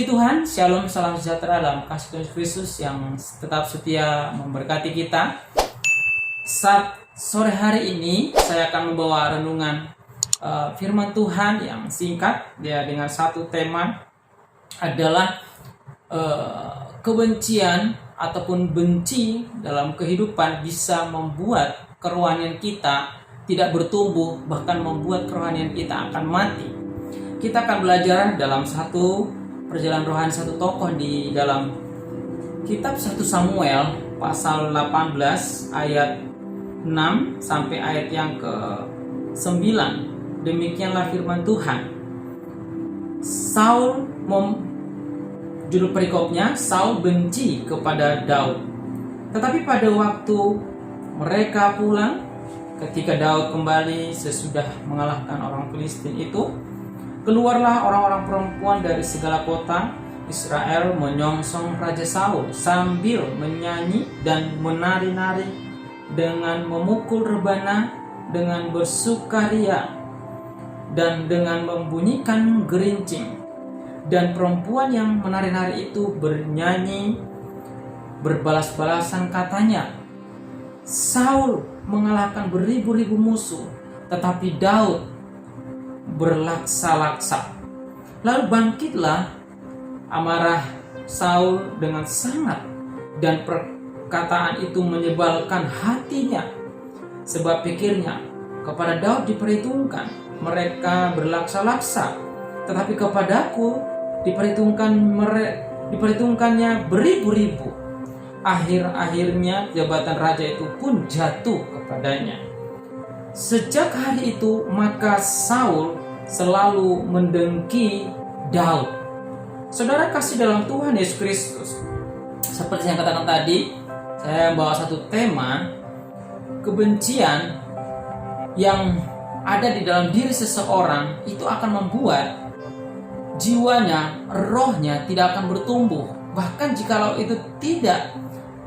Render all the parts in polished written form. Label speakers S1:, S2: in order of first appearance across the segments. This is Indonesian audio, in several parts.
S1: Puji Tuhan, Shalom, salam sejahtera dalam kasih Tuhan Yesus yang tetap setia memberkati kita. Saat sore hari ini, saya akan membawa renungan firman Tuhan yang singkat, ya, dengan satu tema adalah kebencian ataupun benci dalam kehidupan bisa membuat kerohanian kita tidak bertumbuh, bahkan membuat kerohanian kita akan mati. Kita akan belajar dalam satu perjalanan rohani satu tokoh di dalam kitab 1 Samuel pasal 18 ayat 6 sampai ayat yang ke-9. Demikianlah firman Tuhan. Judul perikopnya, Saul benci kepada Daud. Tetapi pada waktu mereka pulang, ketika Daud kembali sesudah mengalahkan orang Filistin itu, keluarlah orang-orang perempuan dari segala kota Israel menyongsong Raja Saul sambil menyanyi dan menari-nari dengan memukul rebana, dengan bersukaria dan dengan membunyikan gerincing. Dan perempuan yang menari-nari itu bernyanyi berbalas-balasan, katanya, Saul mengalahkan beribu-ribu musuh, tetapi Daud berlaksa-laksa. Lalu bangkitlah amarah Saul dengan sangat, dan perkataan itu menyebalkan hatinya, sebab pikirnya, kepada Daud diperhitungkan mereka berlaksa-laksa, tetapi kepadaku diperhitungkannya beribu-ribu. Akhir-akhirnya jabatan raja itu pun jatuh kepadanya. Sejak hari itu maka Saul selalu mendengki Daud. Saudara kasih dalam Tuhan Yesus Kristus, seperti yang katakan tadi, saya membawa satu tema kebencian yang ada di dalam diri seseorang itu akan membuat jiwanya, rohnya tidak akan bertumbuh. Bahkan jikalau itu tidak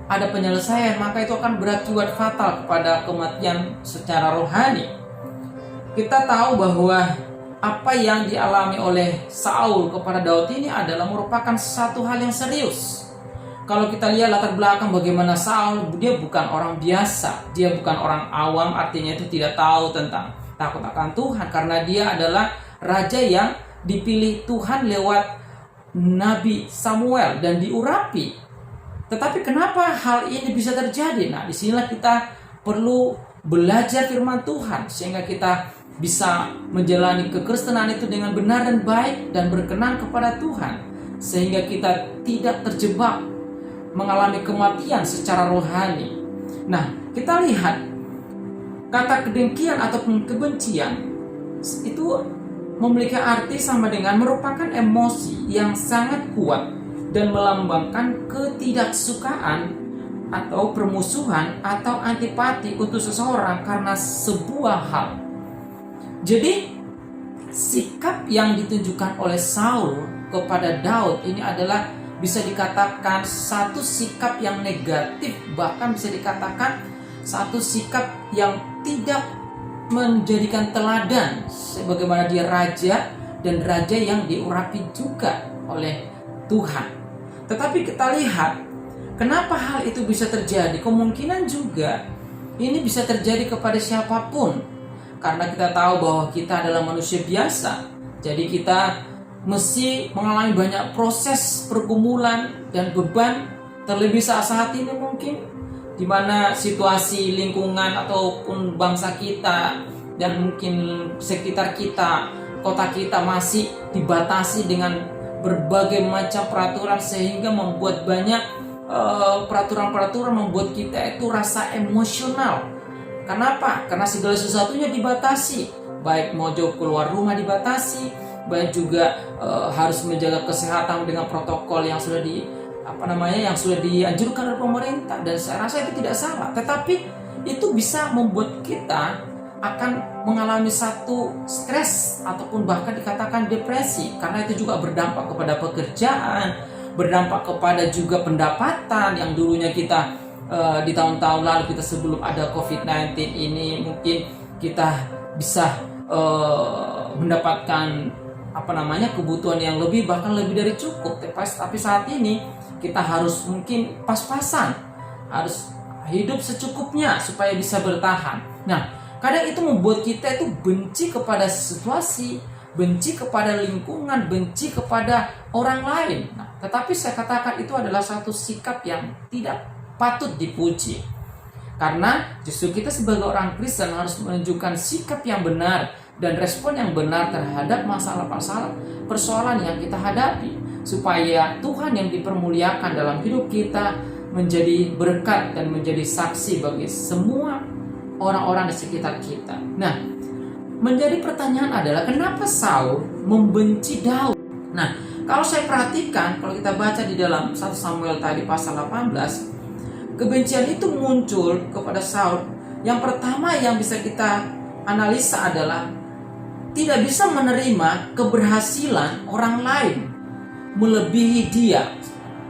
S1: ada penyelesaian, maka itu akan berakibat fatal kepada kematian secara rohani. Kita tahu bahwa apa yang dialami oleh Saul kepada Daud ini adalah merupakan satu hal yang serius. Kalau kita lihat latar belakang bagaimana Saul, dia bukan orang biasa, dia bukan orang awam, artinya itu tidak tahu tentang takut akan Tuhan, karena dia adalah raja yang dipilih Tuhan lewat Nabi Samuel dan diurapi. Tetapi kenapa hal ini bisa terjadi? Nah, disinilah kita perlu belajar firman Tuhan sehingga kita bisa menjalani kekristenan itu dengan benar dan baik dan berkenan kepada Tuhan, sehingga kita tidak terjebak mengalami kematian secara rohani. Nah, kita lihat kata kedengkian ataupun kebencian itu memiliki arti sama dengan merupakan emosi yang sangat kuat dan melambangkan ketidaksukaan atau permusuhan atau antipati untuk seseorang karena sebuah hal. Jadi sikap yang ditunjukkan oleh Saul kepada Daud ini adalah bisa dikatakan satu sikap yang negatif, bahkan bisa dikatakan satu sikap yang tidak menjadikan teladan sebagaimana dia raja dan raja yang diurapi juga oleh Tuhan. Tetapi kita lihat kenapa hal itu bisa terjadi. Kemungkinan juga ini bisa terjadi kepada siapapun, karena kita tahu bahwa kita adalah manusia biasa. Jadi kita mesti mengalami banyak proses pergumulan dan beban, terlebih saat ini mungkin di mana situasi lingkungan ataupun bangsa kita dan mungkin sekitar kita, kota kita masih dibatasi dengan berbagai macam peraturan, sehingga membuat banyak peraturan-peraturan membuat kita itu rasa emosional. Kenapa? Karena segala sesuatunya dibatasi, baik mau jauh keluar rumah dibatasi, baik juga harus menjaga kesehatan dengan protokol yang sudah dianjurkan oleh pemerintah, dan saya rasa itu tidak salah. Tetapi itu bisa membuat kita akan mengalami satu stres ataupun bahkan dikatakan depresi, karena itu juga berdampak kepada pekerjaan, berdampak kepada juga pendapatan yang dulunya kita di tahun-tahun lalu kita sebelum ada COVID-19 ini mungkin kita bisa mendapatkan kebutuhan yang lebih, bahkan lebih dari cukup. Tapi saat ini kita harus mungkin pas-pasan, harus hidup secukupnya supaya bisa bertahan. Nah, kadang itu membuat kita itu benci kepada situasi, benci kepada lingkungan, benci kepada orang lain. Nah, tetapi saya katakan itu adalah satu sikap yang tidak patut dipuji. Karena justru kita sebagai orang Kristen harus menunjukkan sikap yang benar dan respon yang benar terhadap masalah-masalah persoalan yang kita hadapi, supaya Tuhan yang dipermuliakan dalam hidup kita menjadi berkat dan menjadi saksi bagi semua orang-orang di sekitar kita. Nah, menjadi pertanyaan adalah kenapa Saul membenci Daud? Nah, kalau saya perhatikan, kalau kita baca di dalam 1 Samuel tadi pasal 18, kebencian itu muncul kepada Saul. Yang pertama yang bisa kita analisa adalah tidak bisa menerima keberhasilan orang lain melebihi dia.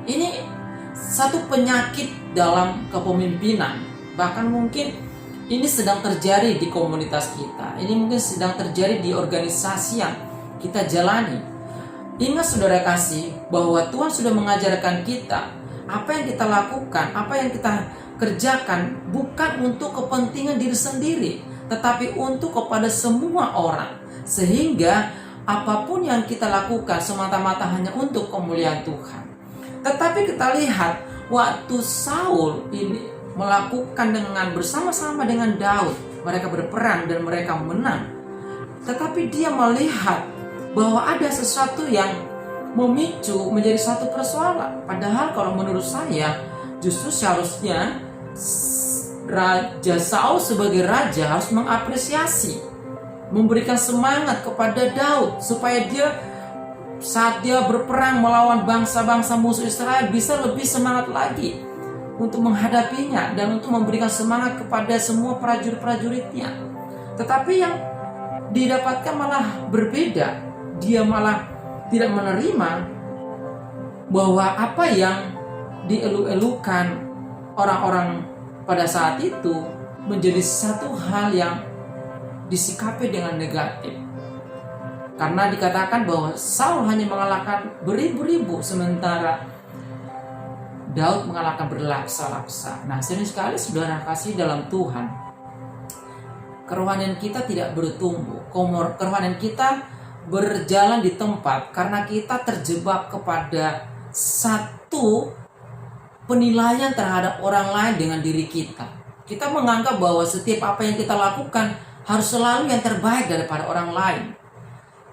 S1: Ini satu penyakit dalam kepemimpinan. Bahkan mungkin ini sedang terjadi di komunitas kita. Ini mungkin sedang terjadi di organisasi yang kita jalani. Ingat saudara kasih, bahwa Tuhan sudah mengajarkan kita apa yang kita lakukan, apa yang kita kerjakan bukan untuk kepentingan diri sendiri, tetapi untuk kepada semua orang. Sehingga apapun yang kita lakukan semata-mata hanya untuk kemuliaan Tuhan. Tetapi kita lihat waktu Saul ini melakukan dengan bersama-sama dengan Daud, mereka berperang dan mereka menang. Tetapi dia melihat bahwa ada sesuatu yang memicu menjadi satu persoalan. Padahal kalau menurut saya justru seharusnya Raja Saul sebagai raja harus mengapresiasi, memberikan semangat kepada Daud supaya dia saat dia berperang melawan bangsa-bangsa musuh Israel bisa lebih semangat lagi untuk menghadapinya dan untuk memberikan semangat kepada semua prajurit-prajuritnya. Tetapi yang didapatkan malah berbeda. Dia malah tidak menerima bahwa apa yang dielu-elukan orang-orang pada saat itu menjadi satu hal yang disikapi dengan negatif. Karena dikatakan bahwa Saul hanya mengalahkan beribu-ribu, sementara Daud mengalahkan berlaksa-laksa. Nah, sering sekali saudara kasih dalam Tuhan, kerohanian kita tidak bertumbuh, kerohanian kita berjalan di tempat karena kita terjebak kepada satu penilaian terhadap orang lain dengan diri kita. Kita menganggap bahwa setiap apa yang kita lakukan harus selalu yang terbaik daripada orang lain.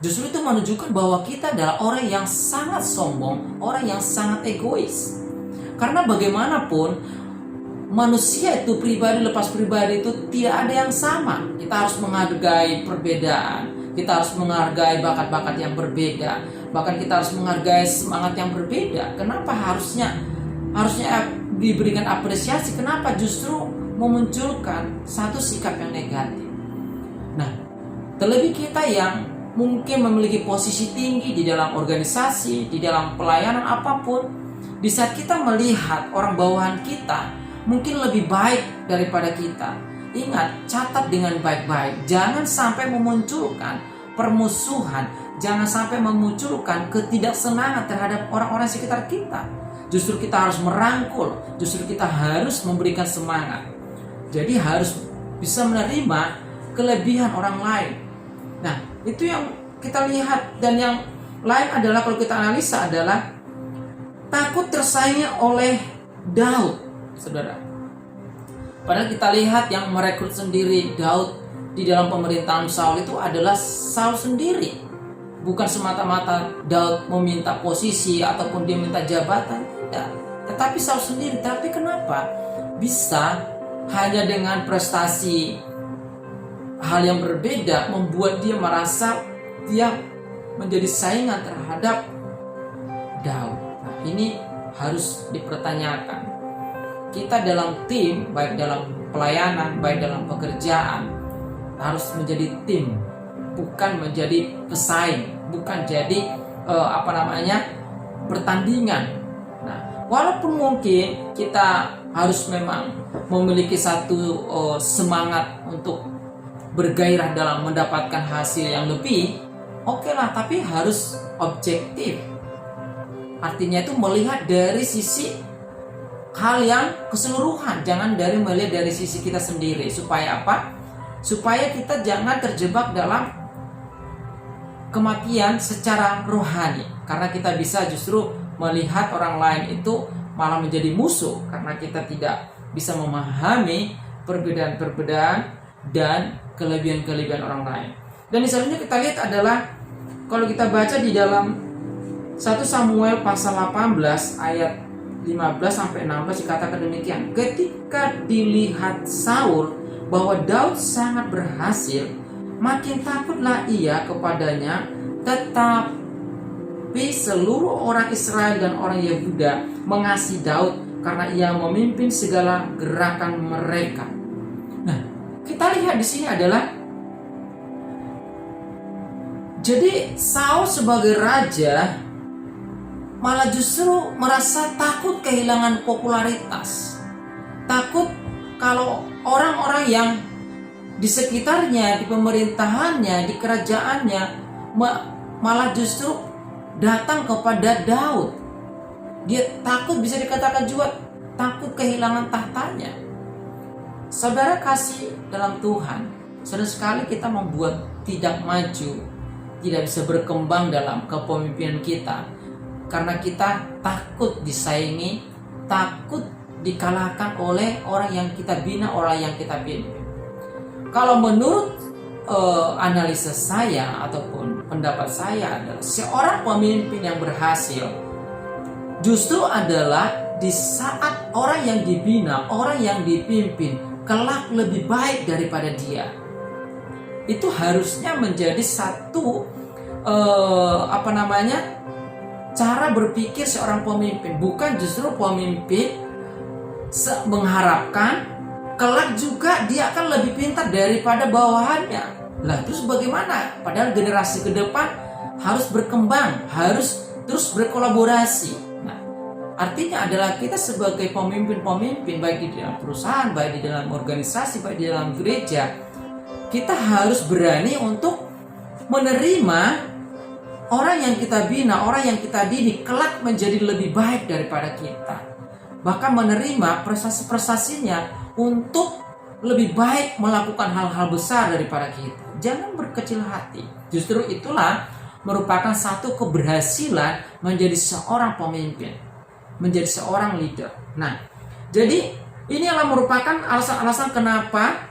S1: Justru itu menunjukkan bahwa kita adalah orang yang sangat sombong, orang yang sangat egois. Karena bagaimanapun manusia itu pribadi lepas pribadi itu tidak ada yang sama. Kita harus menghargai perbedaan. Kita harus menghargai bakat-bakat yang berbeda. Bahkan kita harus menghargai semangat yang berbeda. Kenapa harusnya diberikan apresiasi? Kenapa justru memunculkan satu sikap yang negatif? Nah, terlebih kita yang mungkin memiliki posisi tinggi di dalam organisasi, di dalam pelayanan apapun, di saat kita melihat orang bawahan kita mungkin lebih baik daripada kita, ingat, catat dengan baik-baik. Jangan sampai memunculkan permusuhan. Jangan sampai memunculkan ketidaksenangan terhadap orang-orang sekitar kita. Justru kita harus merangkul. Justru kita harus memberikan semangat. Jadi harus bisa menerima kelebihan orang lain. Nah, itu yang kita lihat. Dan yang lain adalah kalau kita analisa adalah takut tersaingi oleh Daud, saudara. Padahal kita lihat yang merekrut sendiri Daud di dalam pemerintahan Saul itu adalah Saul sendiri. Bukan semata-mata Daud meminta posisi ataupun dia minta jabatan, tidak. Tetapi Saul sendiri. Tapi kenapa bisa hanya dengan prestasi hal yang berbeda membuat dia merasa dia menjadi saingan terhadap Daud? Nah, ini harus dipertanyakan. Kita dalam tim, baik dalam pelayanan, baik dalam pekerjaan, harus menjadi tim, bukan menjadi pesaing, bukan jadi pertandingan. Nah, walaupun mungkin kita harus memang memiliki satu semangat untuk bergairah dalam mendapatkan hasil yang lebih, oke lah, tapi harus objektif. Artinya itu melihat dari sisi hal yang keseluruhan, jangan melihat dari sisi kita sendiri. Supaya apa? Supaya kita jangan terjebak dalam kematian secara rohani, karena kita bisa justru melihat orang lain itu malah menjadi musuh karena kita tidak bisa memahami perbedaan-perbedaan dan kelebihan-kelebihan orang lain. Dan selanjutnya kita lihat adalah, kalau kita baca di dalam 1 Samuel pasal 18 ayat 15-16 dikatakan demikian. Ketika dilihat Saul bahwa Daud sangat berhasil, makin takutlah ia kepadanya. Tetapi seluruh orang Israel dan orang Yehuda mengasihi Daud karena ia memimpin segala gerakan mereka. Nah, kita lihat di sini adalah, jadi Saul sebagai raja malah justru merasa takut kehilangan popularitas. Takut kalau orang-orang yang di sekitarnya, di pemerintahannya, di kerajaannya malah justru datang kepada Daud. Dia takut, bisa dikatakan juga takut kehilangan tahtanya. Saudara kasih dalam Tuhan, sering sekali kita membuat tidak maju, tidak bisa berkembang dalam kepemimpinan kita karena kita takut disaingi, takut dikalahkan oleh orang yang kita bina, orang yang kita pimpin. Kalau menurut analisa saya ataupun pendapat saya adalah, seorang pemimpin yang berhasil justru adalah di saat orang yang dibina, orang yang dipimpin kelak lebih baik daripada dia. Itu harusnya menjadi satu cara berpikir seorang pemimpin. Bukan justru pemimpin mengharapkan kelak juga dia akan lebih pintar daripada bawahannya. Lah terus bagaimana? Padahal generasi ke depan harus berkembang, harus terus berkolaborasi. Nah, artinya adalah kita sebagai pemimpin-pemimpin, baik di dalam perusahaan, baik di dalam organisasi, baik di dalam gereja, kita harus berani untuk menerima orang yang kita bina, orang yang kita didik kelak menjadi lebih baik daripada kita. Bahkan menerima prestasi-prestasinya untuk lebih baik melakukan hal-hal besar daripada kita. Jangan berkecil hati. Justru itulah merupakan satu keberhasilan menjadi seorang pemimpin, menjadi seorang leader. Nah, jadi ini adalah merupakan alasan-alasan kenapa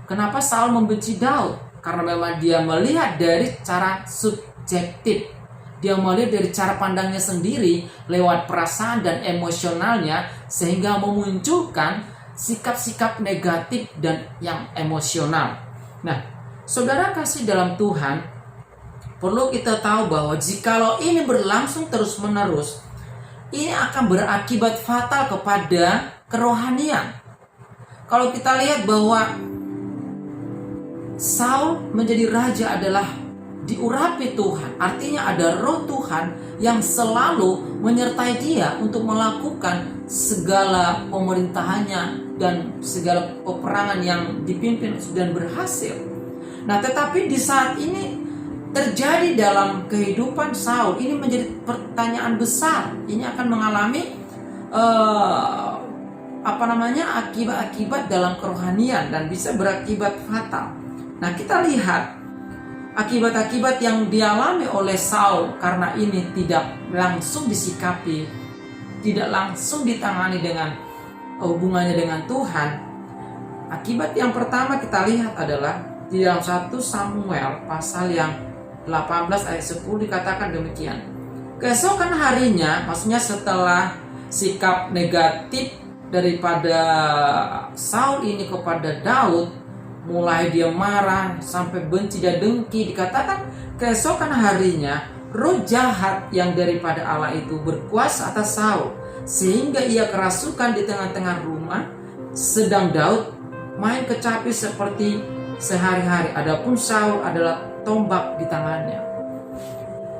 S1: kenapa Saul membenci Daud. Karena memang dia melihat dari cara subjektif. Dia melihat dari cara pandangnya sendiri lewat perasaan dan emosionalnya, sehingga memunculkan sikap-sikap negatif dan yang emosional. Nah, saudara kasih dalam Tuhan, perlu kita tahu bahwa jikalau ini berlangsung terus-menerus, ini akan berakibat fatal kepada kerohanian. Kalau kita lihat bahwa Saul menjadi raja adalah diurapi Tuhan. Artinya ada roh Tuhan yang selalu menyertai dia untuk melakukan segala pemerintahannya dan segala peperangan yang dipimpin dan berhasil. Nah, tetapi di saat ini terjadi dalam kehidupan Saul, ini menjadi pertanyaan besar. Ini akan mengalami akibat-akibat dalam kerohanian dan bisa berakibat fatal. Nah, kita lihat akibat-akibat yang dialami oleh Saul karena ini tidak langsung disikapi, tidak langsung ditangani dengan hubungannya dengan Tuhan. Akibat yang pertama kita lihat adalah di dalam 1 Samuel pasal yang 18 ayat 10 dikatakan demikian. Keesokan harinya, maksudnya setelah sikap negatif daripada Saul ini kepada Daud, mulai dia marah sampai benci dan dengki, dikatakan keesokan harinya roh jahat yang daripada Allah itu berkuasa atas Saul, sehingga ia kerasukan di tengah-tengah rumah, sedang Daud main kecapi seperti sehari-hari, adapun Saul adalah tombak di tangannya.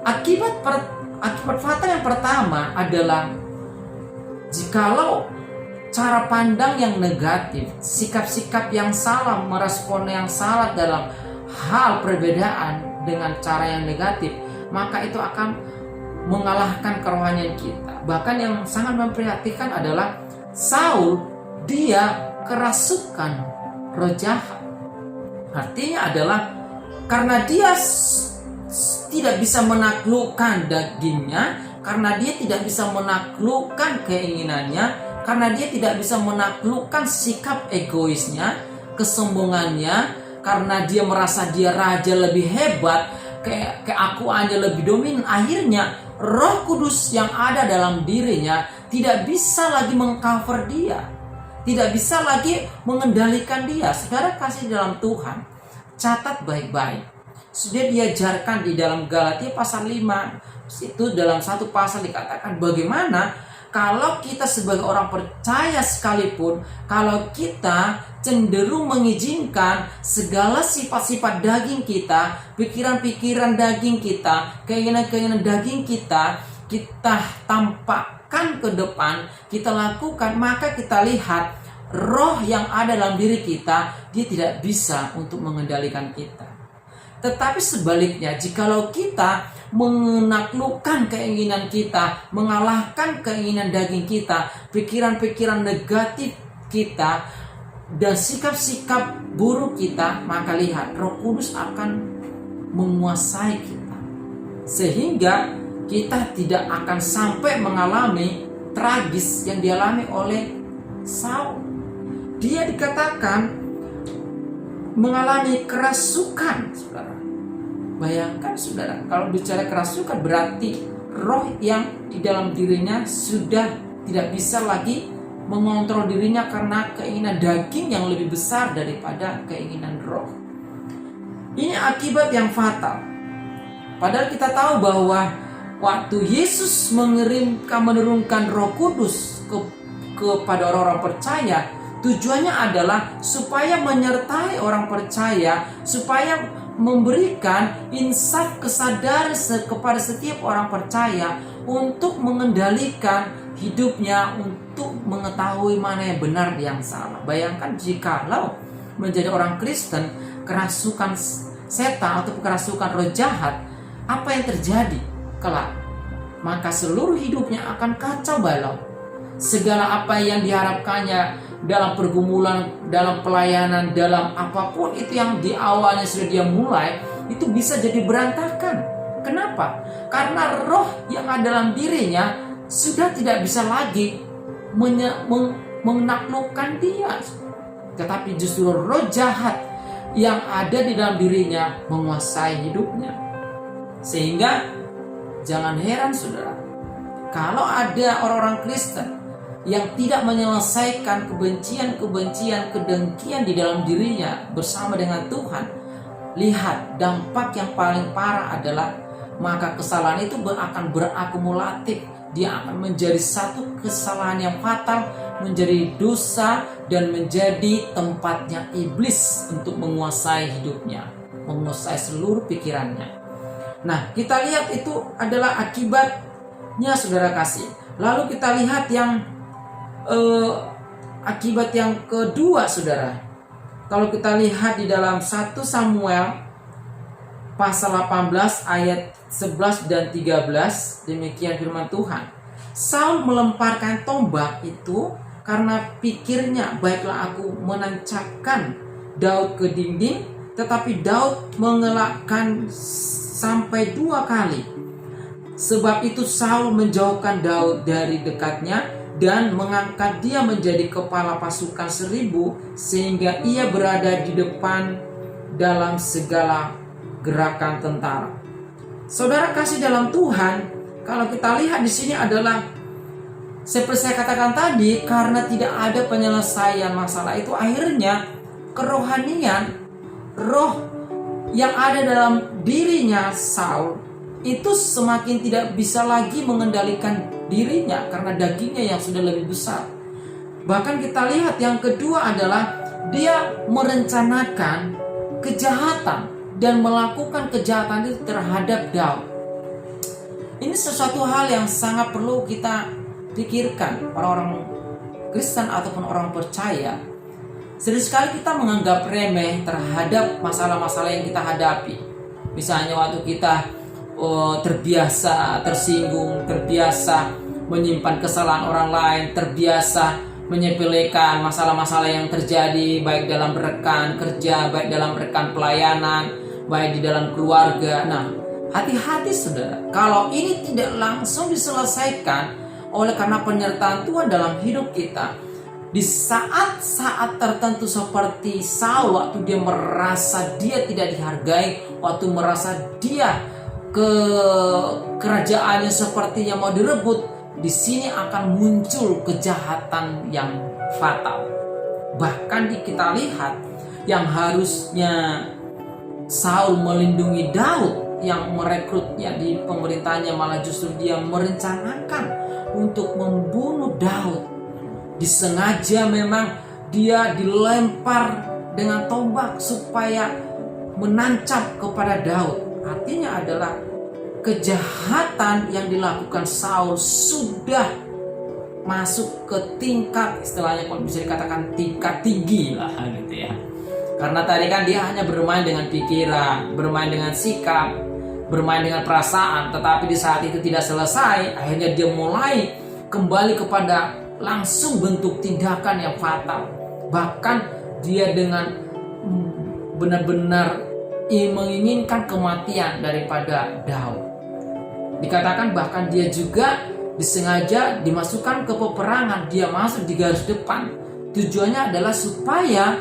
S1: Akibat fatal yang pertama adalah jikalau cara pandang yang negatif, sikap-sikap yang salah, merespon yang salah dalam hal perbedaan dengan cara yang negatif, maka itu akan mengalahkan kerohanian kita. Bahkan yang sangat memprihatinkan adalah Saul, dia kerasukan roh jahat. Artinya adalah karena dia tidak bisa menaklukkan dagingnya, karena dia tidak bisa menaklukkan keinginannya, karena dia tidak bisa menaklukkan sikap egoisnya, kesombongannya, karena dia merasa dia raja lebih hebat, keakuannya lebih dominan. Akhirnya Roh Kudus yang ada dalam dirinya tidak bisa lagi mengcover dia, tidak bisa lagi mengendalikan dia. Saudara kasih dalam Tuhan, catat baik-baik. Sudah diajarkan di dalam Galatia pasal 5. Itu dalam satu pasal dikatakan bagaimana kalau kita sebagai orang percaya sekalipun, kalau kita cenderung mengizinkan segala sifat-sifat daging kita, pikiran-pikiran daging kita, keinginan-keinginan daging kita tampakkan ke depan, kita lakukan, maka kita lihat roh yang ada dalam diri kita, dia tidak bisa untuk mengendalikan kita. Tetapi sebaliknya, jikalau kita menaklukkan keinginan kita, mengalahkan keinginan daging kita, pikiran-pikiran negatif kita, dan sikap-sikap buruk kita, maka lihat, Roh Kudus akan menguasai kita. Sehingga kita tidak akan sampai mengalami tragis yang dialami oleh Saul. Dia dikatakan mengalami kerasukan, saudara. Bayangkan saudara, kalau bicara kerasukan berarti roh yang di dalam dirinya sudah tidak bisa lagi mengontrol dirinya karena keinginan daging yang lebih besar daripada keinginan roh. Ini akibat yang fatal. Padahal kita tahu bahwa waktu Yesus menurunkan Roh Kudus kepada orang-orang percaya, tujuannya adalah supaya menyertai orang percaya, supaya memberikan insaf kesadaran kepada setiap orang percaya untuk mengendalikan hidupnya, untuk mengetahui mana yang benar dan yang salah. Bayangkan jikalau menjadi orang Kristen kerasukan setan atau kerasukan roh jahat, apa yang terjadi kelak? Maka seluruh hidupnya akan kacau balau. Segala apa yang diharapkannya dalam pergumulan, dalam pelayanan, dalam apapun itu yang di awalnya sudah dia mulai, itu bisa jadi berantakan. Kenapa? Karena roh yang ada dalam dirinya sudah tidak bisa lagi menaklukkan dia. Tetapi justru roh jahat yang ada di dalam dirinya menguasai hidupnya. Sehingga jangan heran saudara, kalau ada orang-orang Kristen yang tidak menyelesaikan kebencian, kedengkian di dalam dirinya bersama dengan Tuhan, lihat dampak yang paling parah adalah maka kesalahan itu akan berakumulatif. Dia akan menjadi satu kesalahan yang fatal, menjadi dosa dan menjadi tempatnya iblis untuk menguasai hidupnya, menguasai seluruh pikirannya. Nah, kita lihat itu adalah akibatnya saudara kasih. Lalu kita lihat yang akibat yang kedua saudara. Kalau kita lihat di dalam 1 Samuel pasal 18 ayat 11 dan 13, demikian firman Tuhan. Saul melemparkan tombak itu karena pikirnya, baiklah aku menancapkan Daud ke dinding, tetapi Daud mengelakkan sampai 2 kali. Sebab itu Saul menjauhkan Daud dari dekatnya dan mengangkat dia menjadi kepala pasukan 1000, sehingga ia berada di depan dalam segala gerakan tentara. Saudara kasih dalam Tuhan, kalau kita lihat di sini adalah seperti saya katakan tadi, karena tidak ada penyelesaian masalah itu, akhirnya kerohanian, roh yang ada dalam dirinya Saul itu semakin tidak bisa lagi mengendalikan dirinya karena dagingnya yang sudah lebih besar. Bahkan kita lihat yang kedua adalah dia merencanakan kejahatan dan melakukan kejahatan itu terhadap Daud. Ini sesuatu hal yang sangat perlu kita pikirkan, orang-orang Kristen ataupun orang percaya. Sering sekali kita menganggap remeh terhadap masalah-masalah yang kita hadapi. Misalnya waktu kita terbiasa tersinggung, terbiasa menyimpan kesalahan orang lain, terbiasa menyepelekan masalah-masalah yang terjadi baik dalam rekan kerja, baik dalam rekan pelayanan, baik di dalam keluarga. Nah, hati-hati saudara, kalau ini tidak langsung diselesaikan oleh karena penyertaan Tuhan dalam hidup kita, di saat-saat tertentu seperti Saul, waktu dia merasa dia tidak dihargai, waktu merasa dia kerajaannya sepertinya mau direbut, di sini akan muncul kejahatan yang fatal. Bahkan kita lihat yang harusnya Saul melindungi Daud, yang merekrutnya di pemerintahnya, malah justru dia merencanakan untuk membunuh Daud. Disengaja memang dia dilempar dengan tombak supaya menancap kepada Daud. Artinya adalah kejahatan yang dilakukan Saul sudah masuk ke tingkat, istilahnya kalau bisa dikatakan tingkat tinggi lah gitu ya. Karena tadi kan dia hanya bermain dengan pikiran, bermain dengan sikap, bermain dengan perasaan, tetapi di saat itu tidak selesai, akhirnya dia mulai kembali kepada langsung bentuk tindakan yang fatal. Bahkan dia dengan benar-benar menginginkan kematian daripada Daud. Dikatakan bahkan dia juga disengaja dimasukkan ke peperangan, dia masuk di garis depan. Tujuannya adalah supaya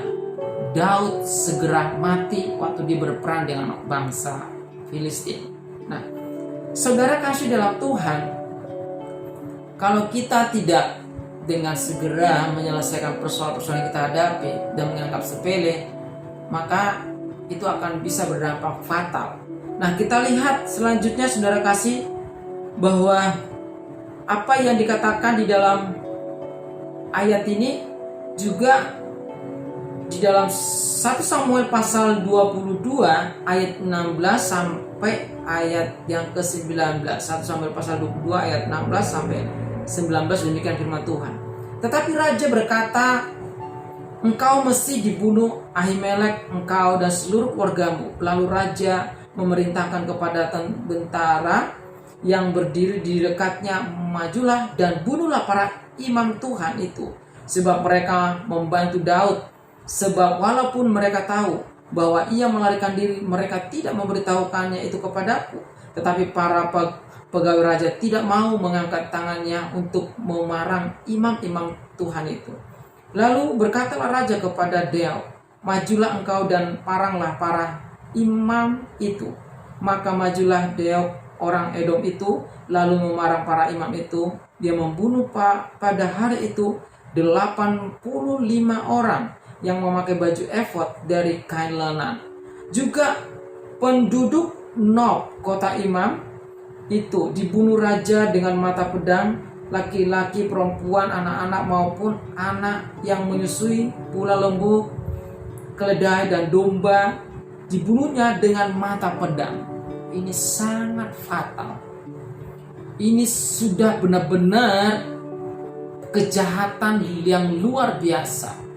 S1: Daud segera mati waktu dia berperang dengan bangsa Filistin. Nah, saudara kasih dalam Tuhan, kalau kita tidak dengan segera menyelesaikan persoalan-persoalan yang kita hadapi dan menganggap sepele, maka itu akan bisa berdampak fatal. Nah, kita lihat selanjutnya saudara kasih bahwa apa yang dikatakan di dalam ayat ini juga di dalam 1 Samuel pasal 22 ayat 16 sampai ayat yang ke-19. 1 Samuel pasal 22 ayat 16 sampai 19, demikian firman Tuhan. Tetapi raja berkata, engkau mesti dibunuh Ahimelek, engkau dan seluruh keluargamu. Lalu raja memerintahkan kepada tentara yang berdiri di dekatnya, majulah dan bunuhlah para imam Tuhan itu, sebab mereka membantu Daud. Sebab walaupun mereka tahu bahwa ia melarikan diri, mereka tidak memberitahukannya itu kepadaku. Tetapi para pegawai raja tidak mau mengangkat tangannya untuk memarang imam-imam Tuhan itu. Lalu berkatalah raja kepada Daud, majulah engkau dan paranglah para imam itu. Maka majulah Daud orang Edom itu, lalu memarang para imam itu. Dia membunuh pada hari itu 85 orang yang memakai baju efod dari kain lenan. Juga penduduk Nob, kota imam itu, dibunuh raja dengan mata pedang, laki-laki, perempuan, anak-anak maupun anak yang menyusui, pula lembu, keledai dan domba, dibunuhnya dengan mata pedang. Ini sangat fatal. Ini sudah benar-benar kejahatan yang luar biasa.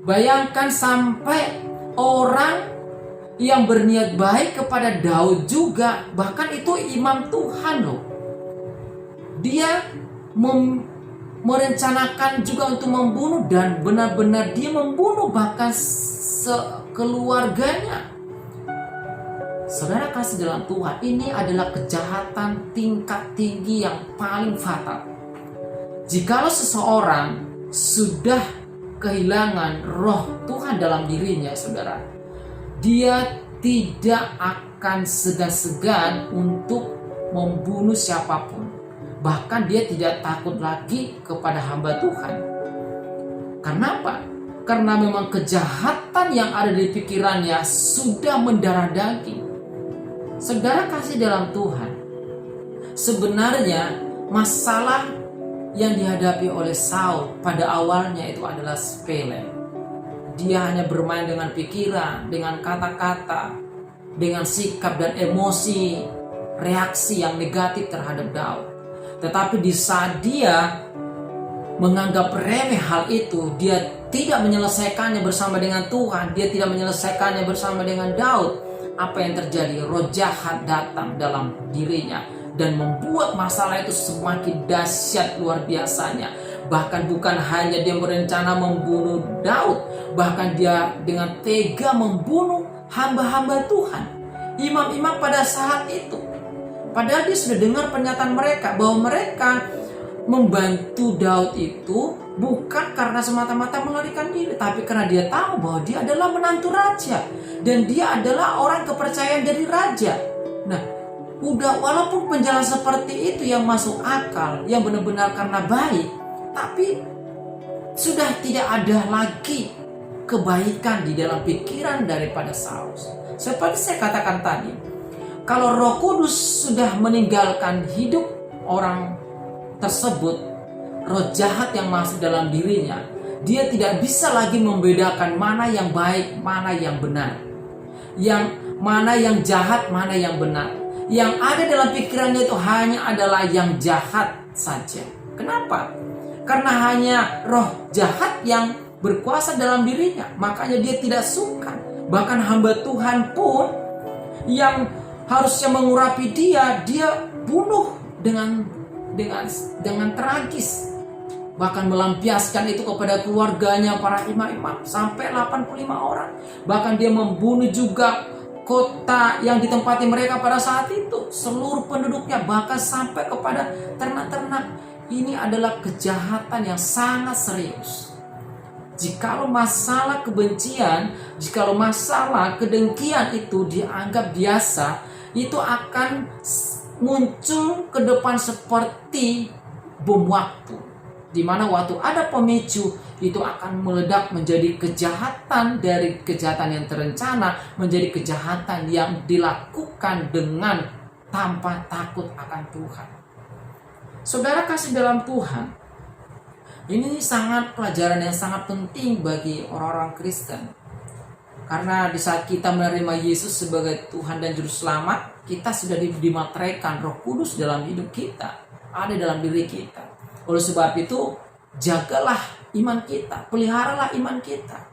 S1: Bayangkan sampai orang yang berniat baik kepada Daud juga, bahkan itu imam Tuhan loh, dia merencanakan juga untuk membunuh, dan benar-benar dia membunuh bahkan sekeluarganya. Saudara kasih dalam Tuhan, ini adalah kejahatan tingkat tinggi yang paling fatal. Jikalau seseorang sudah kehilangan roh Tuhan dalam dirinya, saudara, dia tidak akan segan-segan untuk membunuh siapapun. Bahkan dia tidak takut lagi kepada hamba Tuhan. Karena apa? Karena memang kejahatan yang ada di pikirannya sudah mendarah daging. Saudara kasih dalam Tuhan, sebenarnya masalah yang dihadapi oleh Saul pada awalnya itu adalah sepele. Dia hanya bermain dengan pikiran, dengan kata-kata, dengan sikap dan emosi, reaksi yang negatif terhadap Daud. Tetapi di saat dia menganggap remeh hal itu, dia tidak menyelesaikannya bersama dengan Tuhan, dia tidak menyelesaikannya bersama dengan Daud, apa yang terjadi? Roh jahat datang dalam dirinya dan membuat masalah itu semakin dahsyat luar biasanya. Bahkan bukan hanya dia berencana membunuh Daud, bahkan dia dengan tega membunuh hamba-hamba Tuhan, imam-imam pada saat itu. Padahal dia sudah dengar pernyataan mereka bahwa mereka membantu Daud itu bukan karena semata-mata melarikan diri, tapi karena dia tahu bahwa dia adalah menantu raja dan dia adalah orang kepercayaan dari raja. Nah, walaupun penjelasan seperti itu yang masuk akal, yang benar-benar karena baik, tapi sudah tidak ada lagi kebaikan di dalam pikiran daripada Saul. Seperti saya katakan tadi, kalau Roh Kudus sudah meninggalkan hidup orang tersebut, roh jahat yang masuk dalam dirinya, dia tidak bisa lagi membedakan mana yang baik, mana yang benar, yang mana yang jahat, mana yang benar. Yang ada dalam pikirannya itu hanya adalah yang jahat saja. Kenapa? Karena hanya roh jahat yang berkuasa dalam dirinya, makanya dia tidak suka. Bahkan hamba Tuhan pun yang harusnya mengurapi dia bunuh dengan tragis, bahkan melampiaskan itu kepada keluarganya para imam-imam sampai 85 orang. Bahkan dia membunuh juga kota yang ditempati mereka pada saat itu, seluruh penduduknya, bahkan sampai kepada ternak-ternak. Ini adalah kejahatan yang sangat serius. Jikalau masalah kebencian, jikalau masalah kedengkian itu dianggap biasa, itu akan muncul ke depan seperti bom waktu, di mana waktu ada pemicu itu akan meledak menjadi kejahatan, dari kejahatan yang terencana menjadi kejahatan yang dilakukan dengan tanpa takut akan Tuhan. Saudara kasih dalam Tuhan, ini sangat pelajaran yang sangat penting bagi orang-orang Kristen. Karena di saat kita menerima Yesus sebagai Tuhan dan Juru Selamat, kita sudah dimateraikan Roh Kudus dalam hidup kita, ada dalam diri kita. Oleh sebab itu, jagalah iman kita, peliharalah iman kita.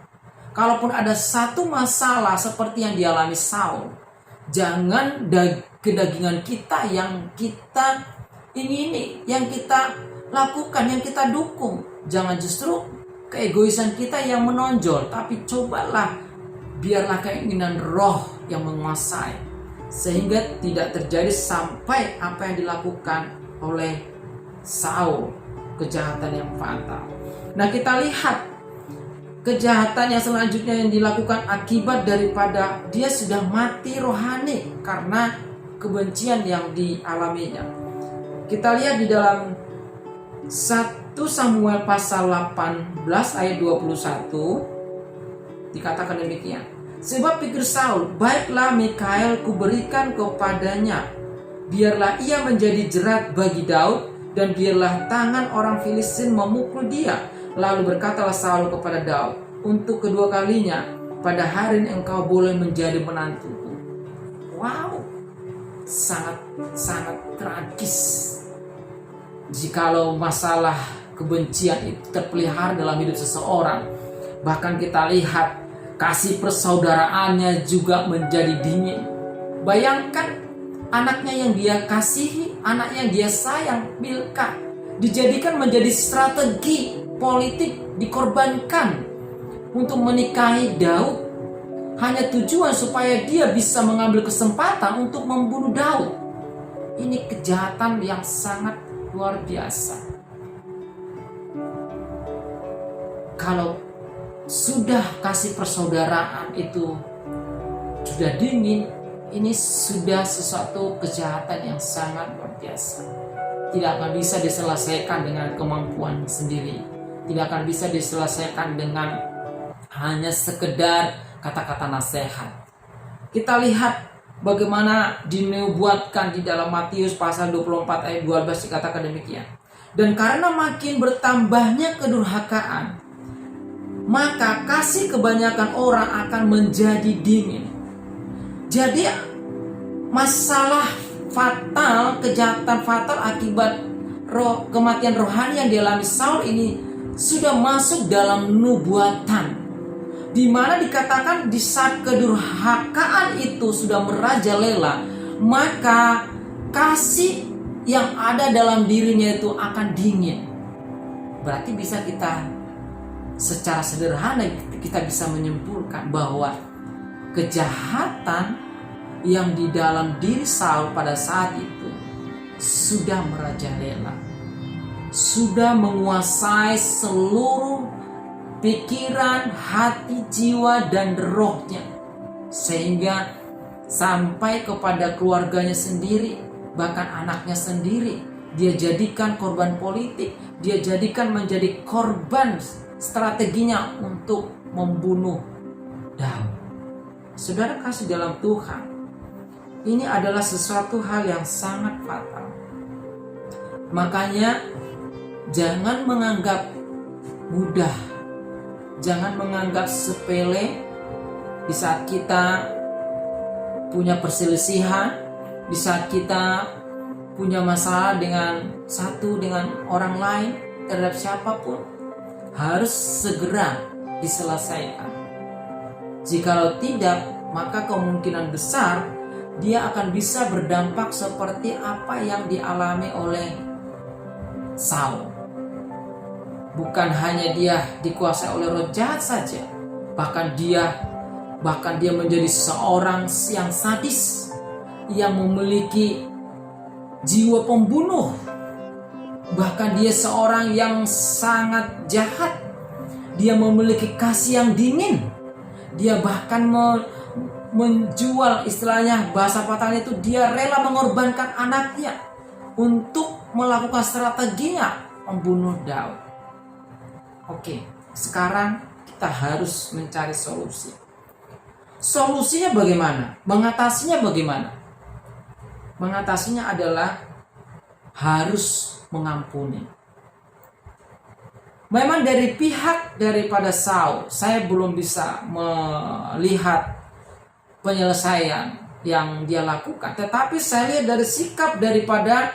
S1: Kalaupun ada satu masalah seperti yang dialami Saul, jangan kedagingan kita yang kita ingini, yang kita lakukan, yang kita dukung. Jangan justru keegoisan kita yang menonjol, tapi cobalah biarlah keinginan roh yang menguasai, sehingga tidak terjadi sampai apa yang dilakukan oleh Saul, kejahatan yang fatal. Nah, kita lihat kejahatan yang selanjutnya yang dilakukan akibat daripada dia sudah mati rohani karena kebencian yang dialaminya. Kita lihat di dalam 1 Samuel pasal 18 ayat 21, dikatakan demikian. Sebab pikir Saul, baiklah Mikael kuberikan kepadanya, biarlah ia menjadi jerat bagi Daud, dan biarlah tangan orang Filistin memukul dia. Lalu berkatalah Saul kepada Daud, untuk kedua kalinya pada hari ini engkau boleh menjadi menantuku. Wow, sangat tragis jikalau masalah kebencian itu terpelihara dalam hidup seseorang. Bahkan kita lihat kasih persaudaraannya juga menjadi dingin. Bayangkan anaknya yang dia kasihi, anaknya yang dia sayang, Milka, dijadikan menjadi strategi politik, dikorbankan untuk menikahi Daud, hanya tujuan supaya dia bisa mengambil kesempatan untuk membunuh Daud. Ini kejahatan yang sangat luar biasa. Kalau sudah kasih persaudaraan itu sudah dingin, ini sudah sesuatu kejahatan yang sangat luar biasa. Tidak akan bisa diselesaikan dengan kemampuan sendiri. Tidak akan bisa diselesaikan dengan hanya sekedar kata-kata nasihat. Kita lihat bagaimana dinubuatkan di dalam Matius pasal 24 ayat 12, dikatakan demikian. Dan karena makin bertambahnya kedurhakaan, maka kasih kebanyakan orang akan menjadi dingin. Jadi masalah fatal, kejahatan fatal akibat kematian rohani yang dialami Saul ini sudah masuk dalam nubuatan, di mana dikatakan di saat kedurhakaan itu sudah merajalela, maka kasih yang ada dalam dirinya itu akan dingin. Berarti bisa kita secara sederhana kita bisa menyimpulkan bahwa kejahatan yang di dalam diri Saul pada saat itu sudah merajalela, sudah menguasai seluruh pikiran, hati, jiwa, dan rohnya, sehingga sampai kepada keluarganya sendiri, bahkan anaknya sendiri dia jadikan korban politik, dia jadikan menjadi korban strateginya untuk membunuh Daud. Saudara kasih dalam Tuhan, ini adalah sesuatu hal yang sangat fatal. Makanya jangan menganggap mudah, jangan menganggap sepele di saat kita punya perselisihan, di saat kita punya masalah dengan orang lain, terhadap siapapun, harus segera diselesaikan. Jikalau tidak, maka kemungkinan besar dia akan bisa berdampak seperti apa yang dialami oleh Saul. Bukan hanya dia dikuasai oleh roh jahat saja, bahkan dia menjadi seorang yang sadis, yang memiliki jiwa pembunuh. Bahkan dia seorang yang sangat jahat. Dia memiliki kasih yang dingin. Dia bahkan menjual, istilahnya bahasa patahnya itu, dia rela mengorbankan anaknya untuk melakukan strateginya membunuh Daud. Oke, sekarang kita harus mencari solusi. Solusinya bagaimana? Mengatasinya bagaimana? Mengatasinya adalah harus mengampuni. Memang dari pihak daripada Saul, saya belum bisa melihat penyelesaian yang dia lakukan. Tetapi saya lihat dari sikap daripada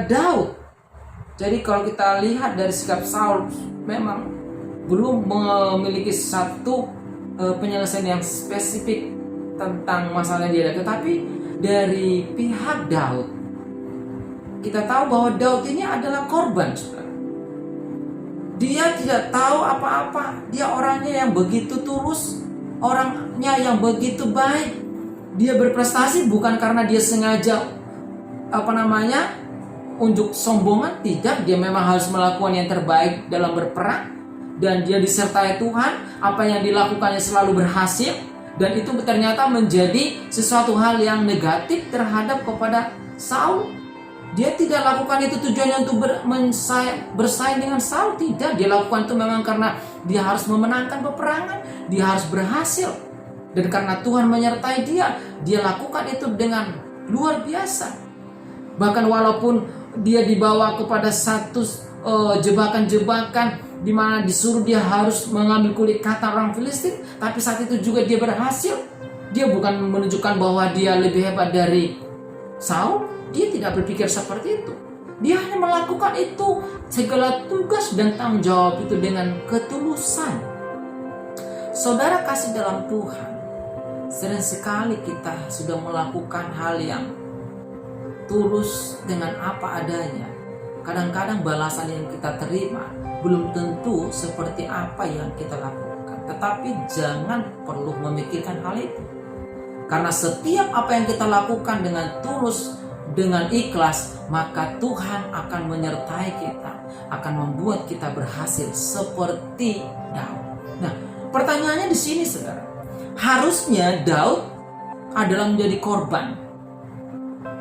S1: Daud. Jadi kalau kita lihat dari sikap Saul, memang belum memiliki satu penyelesaian yang spesifik tentang masalah dia. Tetapi dari pihak Daud, kita tahu bahwa Daud ini adalah korban, saudara. Dia tidak tahu apa-apa. Dia orangnya yang begitu tulus, orangnya yang begitu baik. Dia berprestasi bukan karena dia sengaja unjuk sombongan, tidak. Dia memang harus melakukan yang terbaik dalam berperang, dan dia disertai Tuhan. Apa yang dilakukannya selalu berhasil, dan itu ternyata menjadi sesuatu hal yang negatif terhadap kepada Saul. Dia tidak lakukan itu tujuannya untuk bersaing dengan Saul, tidak. Dia lakukan itu memang karena dia harus memenangkan peperangan, dia harus berhasil. Dan karena Tuhan menyertai dia lakukan itu dengan luar biasa. Bahkan walaupun dia dibawa kepada satu jebakan-jebakan di mana disuruh dia harus mengambil kulit kata orang Filistin, tapi saat itu juga dia berhasil. Dia bukan menunjukkan bahwa dia lebih hebat dari Saul. Dia tidak berpikir seperti itu. Dia hanya melakukan itu, segala tugas dan tanggung jawab itu dengan ketulusan. Saudara kasih dalam Tuhan, sering sekali kita sudah melakukan hal yang tulus dengan apa adanya. Kadang-kadang balasan yang kita terima belum tentu seperti apa yang kita lakukan. Tetapi jangan perlu memikirkan hal itu. Karena setiap apa yang kita lakukan dengan tulus, dengan ikhlas, maka Tuhan akan menyertai kita, akan membuat kita berhasil seperti Daud. Nah, pertanyaannya di sini, saudara. Harusnya Daud adalah menjadi korban.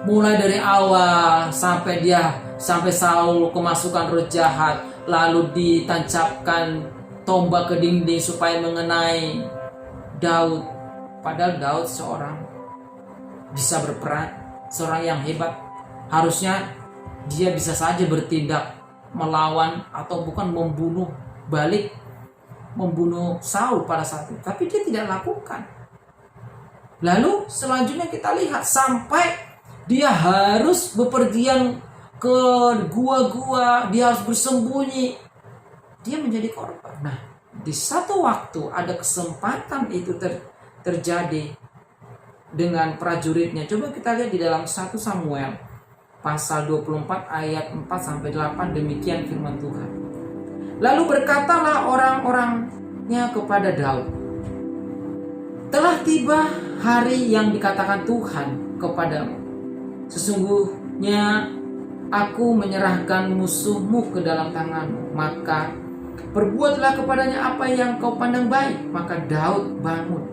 S1: Mulai dari awal sampai Saul kemasukan roh jahat, lalu ditancapkan tombak ke dinding supaya mengenai Daud. Padahal Daud seorang bisa berperang, seorang yang hebat. Harusnya dia bisa saja bertindak melawan atau bukan membunuh Saul pada saat itu, tapi dia tidak lakukan. Lalu selanjutnya kita lihat sampai dia harus bepergian ke gua-gua, dia harus bersembunyi. Dia menjadi korban. Nah, di satu waktu ada kesempatan itu terjadi dengan prajuritnya. Coba kita lihat di dalam 1 Samuel pasal 24 ayat 4-8, demikian firman Tuhan. Lalu berkatalah orang-orangnya kepada Daud, telah tiba hari yang dikatakan Tuhan kepadamu. Sesungguhnya aku menyerahkan musuhmu ke dalam tanganmu, maka perbuatlah kepadanya apa yang kau pandang baik. Maka Daud bangun,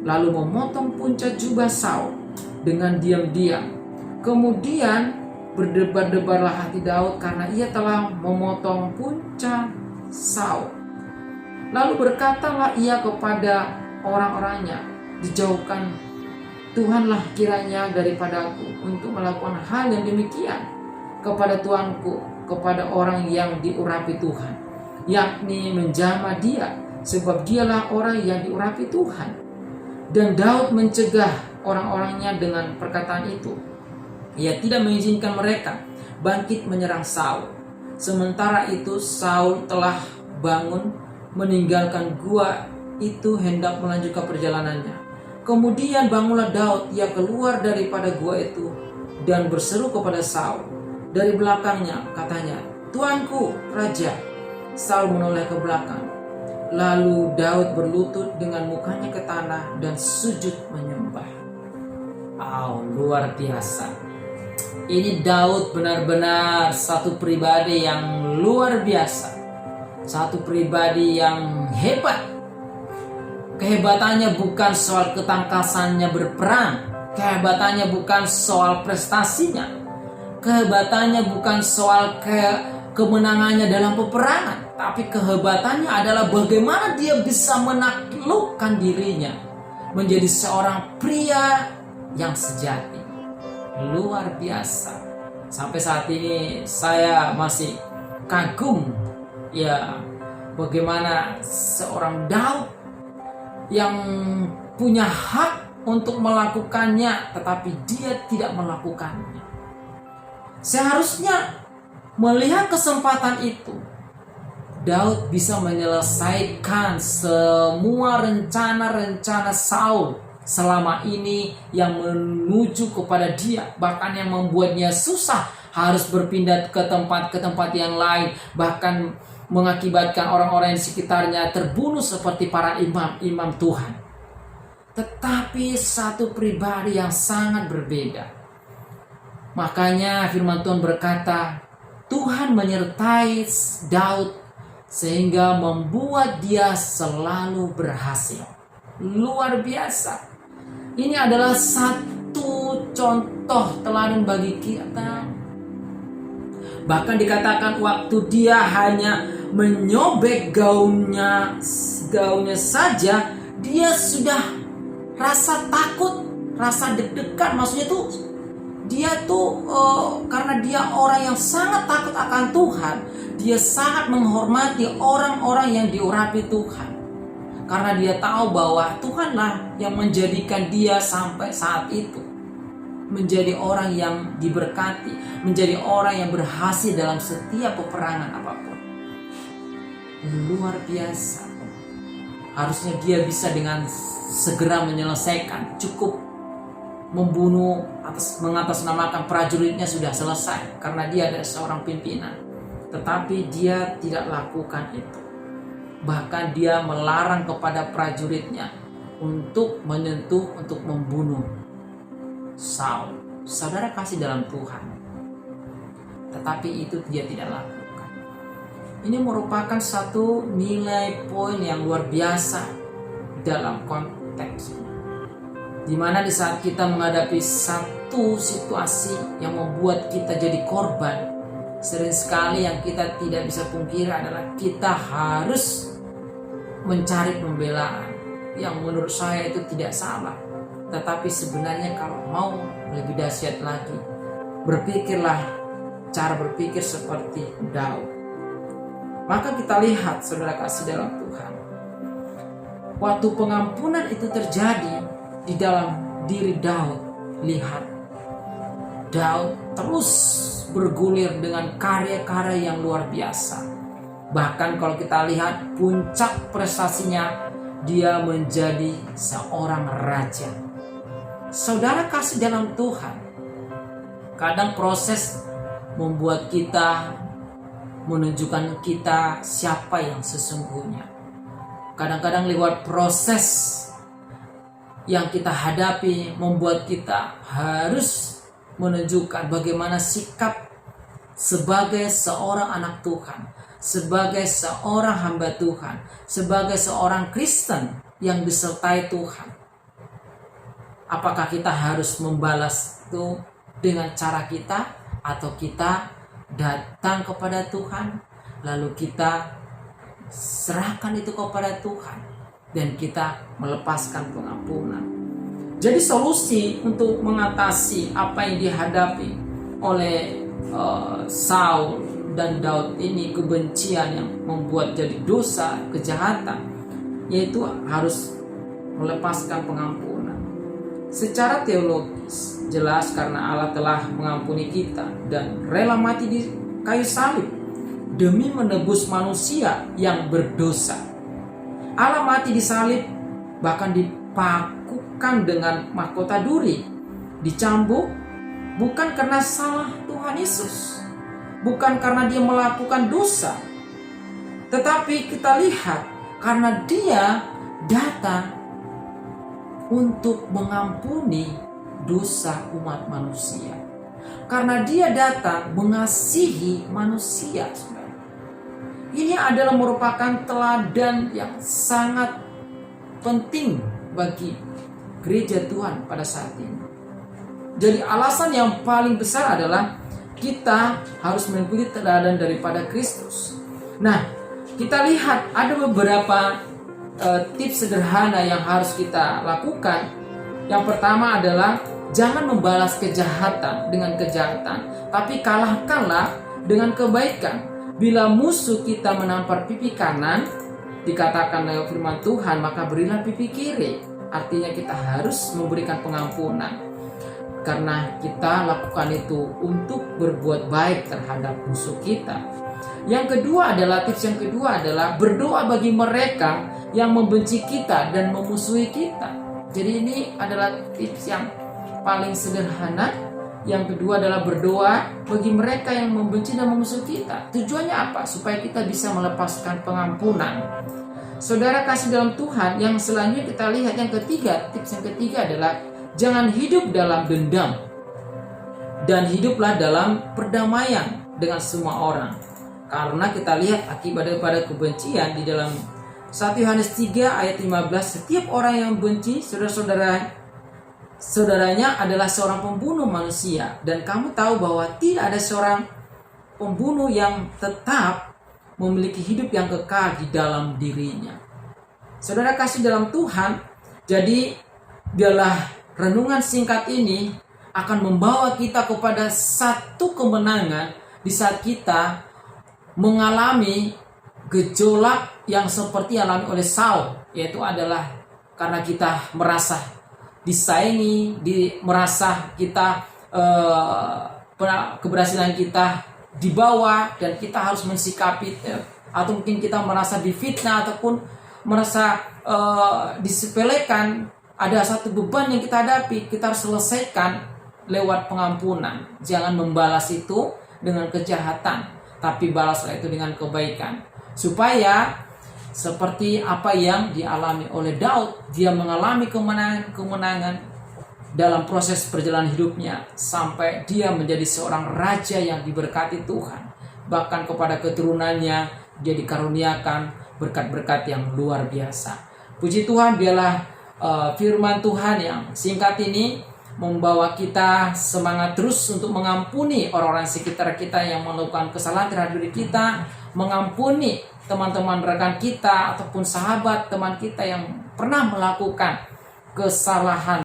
S1: lalu memotong puncak jubah Saul dengan diam-diam. Kemudian berdebar-debarlah hati Daud karena ia telah memotong puncak Saul. Lalu berkatalah ia kepada orang-orangnya, dijauhkan Tuhanlah kiranya daripadaku untuk melakukan hal yang demikian kepada Tuanku, kepada orang yang diurapi Tuhan, yakni menjamah dia, sebab dialah orang yang diurapi Tuhan. Dan Daud mencegah orang-orangnya dengan perkataan itu. Ia tidak mengizinkan mereka bangkit menyerang Saul. Sementara itu Saul telah bangun meninggalkan gua itu hendak melanjutkan perjalanannya. Kemudian bangunlah Daud, ia keluar daripada gua itu dan berseru kepada Saul dari belakangnya, katanya, Tuanku, Raja. Saul menoleh ke belakang. Lalu Daud berlutut dengan mukanya ke tanah dan sujud menyembah. Luar biasa. Ini Daud benar-benar satu pribadi yang luar biasa. Satu pribadi yang hebat. Kehebatannya bukan soal ketangkasannya berperang. Kehebatannya bukan soal prestasinya. Kehebatannya bukan soal kemenangannya dalam peperangan. Tapi kehebatannya adalah bagaimana dia bisa menaklukkan dirinya menjadi seorang pria yang sejati. Luar biasa. Sampai saat ini saya masih kagum ya, bagaimana seorang Daud yang punya hak untuk melakukannya, tetapi dia tidak melakukannya. Seharusnya melihat kesempatan itu, Daud bisa menyelesaikan semua rencana-rencana Saul selama ini yang menuju kepada dia, bahkan yang membuatnya susah harus berpindah ke tempat yang lain, bahkan mengakibatkan orang-orang di sekitarnya terbunuh seperti para imam Tuhan. Tetapi satu pribadi yang sangat berbeda. Makanya firman Tuhan berkata, Tuhan menyertai Daud sehingga membuat dia selalu berhasil. Luar biasa. Ini adalah satu contoh teladan bagi kita. Bahkan dikatakan waktu dia hanya menyobek gaunnya saja, dia sudah rasa takut, rasa deg-degan. Maksudnya tuh dia tuh karena dia orang yang sangat takut akan Tuhan, dia sangat menghormati orang-orang yang diurapi Tuhan. Karena dia tahu bahwa Tuhanlah yang menjadikan dia sampai saat itu menjadi orang yang diberkati, menjadi orang yang berhasil dalam setiap peperangan apapun. Luar biasa. Harusnya dia bisa dengan segera menyelesaikan, cukup membunuh, mengatasnamakan prajuritnya sudah selesai, karena dia adalah seorang pimpinan. Tetapi dia tidak lakukan itu. Bahkan dia melarang kepada prajuritnya untuk menyentuh, untuk membunuh Saul. Saudara kasih dalam Tuhan, tetapi itu dia tidak lakukan. Ini merupakan satu nilai poin yang luar biasa dalam konteks ini, di mana di saat kita menghadapi satu situasi yang membuat kita jadi korban, sering sekali yang kita tidak bisa pungkiri adalah kita harus mencari pembelaan yang menurut saya itu tidak salah. Tetapi sebenarnya kalau mau lebih dahsyat lagi, berpikirlah cara berpikir seperti Daud. Maka kita lihat, saudara kasih dalam Tuhan, waktu pengampunan itu terjadi di dalam diri Daud, lihat Daud terus bergulir dengan karya-karya yang luar biasa. Bahkan kalau kita lihat puncak prestasinya, dia menjadi seorang raja. Saudara kasih dalam Tuhan, kadang proses membuat kita menunjukkan kita siapa yang sesungguhnya. Kadang-kadang lewat proses yang kita hadapi membuat kita harus menunjukkan bagaimana sikap sebagai seorang anak Tuhan, sebagai seorang hamba Tuhan, sebagai seorang Kristen yang disertai Tuhan. Apakah kita harus membalas itu dengan cara kita, atau kita datang kepada Tuhan lalu kita serahkan itu kepada Tuhan dan kita melepaskan pengampunan. Jadi solusi untuk mengatasi apa yang dihadapi oleh Saul dan Daud ini, kebencian yang membuat jadi dosa, kejahatan, yaitu harus melepaskan pengampunan. Secara teologis jelas karena Allah telah mengampuni kita dan rela mati di kayu salib demi menebus manusia yang berdosa. Allah mati di salib, bahkan dipakukan dengan mahkota duri, dicambuk, bukan karena salah Tuhan Yesus, bukan karena dia melakukan dosa, tetapi kita lihat karena dia datang untuk mengampuni dosa umat manusia. Karena dia datang mengasihi manusia. Ini adalah merupakan teladan yang sangat penting bagi gereja Tuhan pada saat ini. Jadi alasan yang paling besar adalah kita harus mengikuti teladan daripada Kristus. Nah, kita lihat ada beberapa tips sederhana yang harus kita lakukan. Yang pertama adalah jangan membalas kejahatan dengan kejahatan, tapi kalahkanlah dengan kebaikan. Bila musuh kita menampar pipi kanan, dikatakan lewat firman Tuhan, maka berilah pipi kiri. Artinya kita harus memberikan pengampunan, karena kita lakukan itu untuk berbuat baik terhadap musuh kita. Yang kedua adalah, tips yang kedua adalah berdoa bagi mereka yang membenci kita dan memusuhi kita. Jadi ini adalah tips yang paling sederhana. Yang kedua adalah berdoa bagi mereka yang membenci dan memusuhi kita. Tujuannya apa? Supaya kita bisa melepaskan pengampunan. Saudara kasih dalam Tuhan, yang selanjutnya kita lihat yang ketiga, tips yang ketiga adalah jangan hidup dalam dendam dan hiduplah dalam perdamaian dengan semua orang. Karena kita lihat akibat daripada kebencian di dalam 1 Yohanes 3 ayat 15, setiap orang yang benci saudaranya adalah seorang pembunuh manusia, dan kamu tahu bahwa tidak ada seorang pembunuh yang tetap memiliki hidup yang kekal di dalam dirinya. Saudara kasih dalam Tuhan, jadi biarlah renungan singkat ini akan membawa kita kepada satu kemenangan di saat kita mengalami gejolak yang seperti yang alami oleh Saul, yaitu adalah karena kita merasa disaingi, merasa kita keberhasilan kita di bawah dan kita harus mensikapi, atau mungkin kita merasa difitnah ataupun merasa disepelekan. Ada satu beban yang kita hadapi, kita harus selesaikan lewat pengampunan. Jangan membalas itu dengan kejahatan, tapi balaslah itu dengan kebaikan. Supaya seperti apa yang dialami oleh Daud, dia mengalami kemenangan dalam proses perjalanan hidupnya sampai dia menjadi seorang raja yang diberkati Tuhan. Bahkan kepada keturunannya dia dikaruniakan berkat-berkat yang luar biasa. Puji Tuhan, biarlah firman Tuhan yang singkat ini membawa kita semangat terus untuk mengampuni orang-orang sekitar kita yang melakukan kesalahan terhadap diri kita, mengampuni teman-teman rekan kita ataupun sahabat teman kita yang pernah melakukan kesalahan.